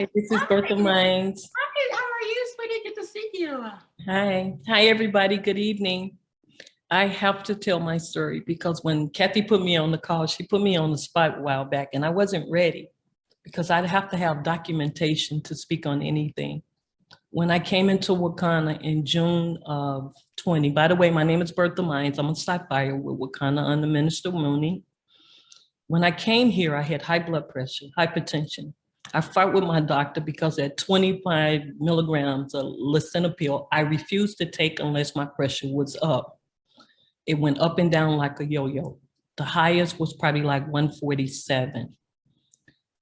This is BERTHAMINESmp4. Hi, how are you, sweetie? Good to see you. Hi everybody, good evening. I have to tell my story because when Kathy put me on the call, she put me on the spot a while back and I wasn't ready because I'd have to have documentation to speak on anything. When I came into Wakanda in June of 20, by the way, my name is BERTHAMINEsmp4. I'm a Sapphire with Wakanda under Minister Mooney. When I came here, I had high blood pressure, hypertension. I fought with my doctor because at 25 milligrams of lisinopril, I refused to take unless my pressure was up. It went up and down like a yo-yo. The highest was probably like 147.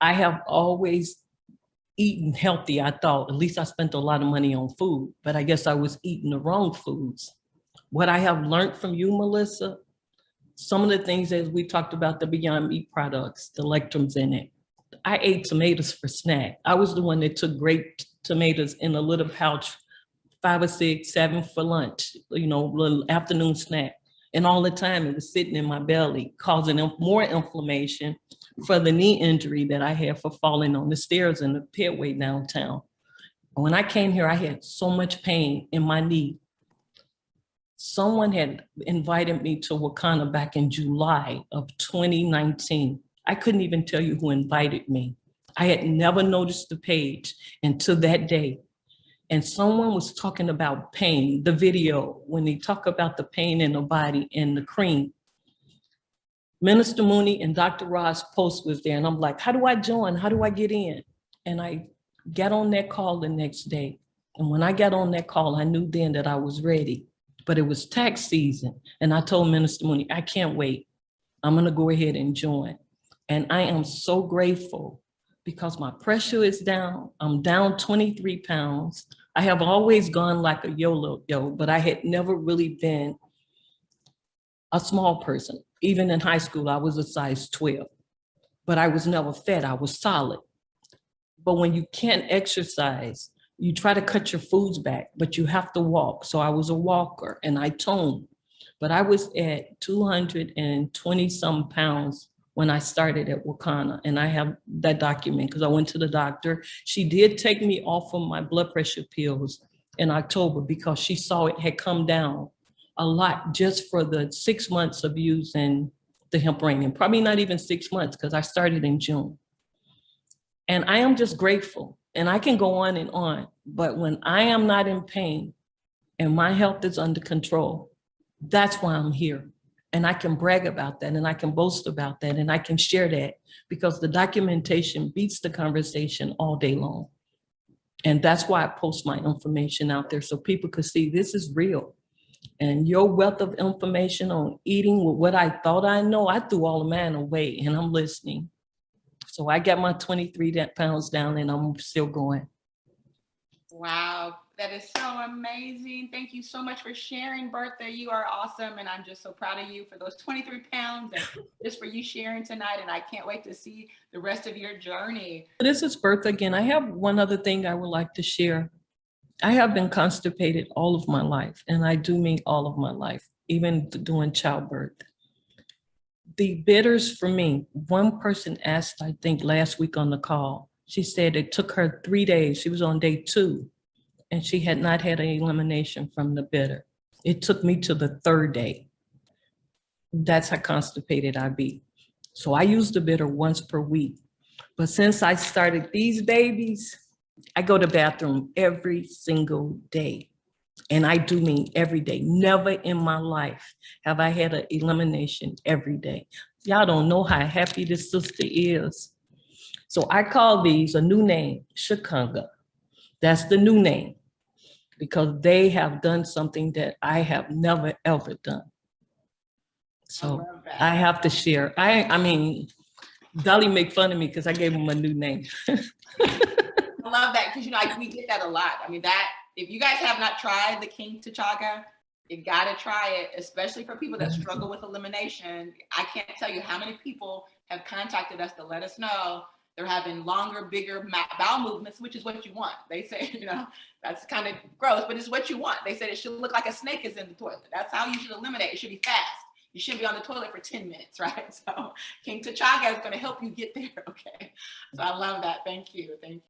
I have always eaten healthy, I thought. At least I spent a lot of money on food, but I guess I was eating the wrong foods. What I have learned from you, Melissa, some of the things as we talked about the Beyond Meat products, the lectrums in it. I ate tomatoes for snack. I was the one that took grape tomatoes in a little pouch, 5 or 6, 7 for lunch, little afternoon snack. And all the time it was sitting in my belly, causing more inflammation for the knee injury that I had for falling on the stairs in the pitway downtown. When I came here, I had so much pain in my knee. Someone had invited me to Wakanda back in July of 2019. I couldn't even tell you who invited me. I had never noticed the page until that day. And someone was talking about pain, the video, when they talk about the pain in the body and the cream. Minister Mooney and Dr. Ross post was there and I'm like, how do I join? How do I get in? And I got on that call the next day. And when I got on that call, I knew then that I was ready. But it was tax season. And I told Minister Mooney, I can't wait. I'm gonna go ahead and join. And I am so grateful because my pressure is down. I'm down 23 pounds. I have always gone like a yo-yo, but I had never really been a small person. Even in high school, I was a size 12, but I was never fat, I was solid. But when you can't exercise, you try to cut your foods back, but you have to walk. So I was a walker and I toned, but I was at 220 some pounds when I started at Wakanda. And I have that document because I went to the doctor. She did take me off of my blood pressure pills in October because she saw it had come down a lot just for the 6 months of using the hemp ring, and probably not even 6 months because I started in June. And I am just grateful. And I can go on, but when I am not in pain and my health is under control, that's why I'm here. And I can brag about that and I can boast about that and I can share that because the documentation beats the conversation all day long. And that's why I post my information out there so people could see this is real. And your wealth of information on eating with what I thought I know, I threw all of mine away and I'm listening. So I got my 23 pounds down and I'm still going. Wow, that is so amazing. Thank you so much for sharing, Bertha. You are awesome. And I'm just so proud of you for those 23 pounds and just for you sharing tonight. And I can't wait to see the rest of your journey. This is Bertha again. I have one other thing I would like to share. I have been constipated all of my life, and I do mean all of my life, even doing childbirth. The bitters for me, one person asked, I think last week on the call, she said it took her 3 days. She was on day 2 and she had not had an elimination from the bitter. It took me to the 3rd day. That's how constipated I be. So I use the bitter once per week. But since I started these babies, I go to the bathroom every single day. And I do mean every day. Never in my life have I had an elimination every day. Y'all don't know how happy this sister is. So I call these a new name, Shakanga. That's the new name because they have done something that I have never, ever done. So I have to share. I mean, Dolly make fun of me because I gave him a new name. I love that because, we get that a lot. I mean, if you guys have not tried the King T'Chaka, you got to try it, especially for people that struggle with elimination. I can't tell you how many people have contacted us to let us know they're having longer, bigger bowel movements, which is what you want. They say, that's kind of gross, but it's what you want. They said it should look like a snake is in the toilet. That's how you should eliminate. It should be fast. You shouldn't be on the toilet for 10 minutes, right? So King T'Chaka is going to help you get there, okay? So I love that. Thank you. Thank you.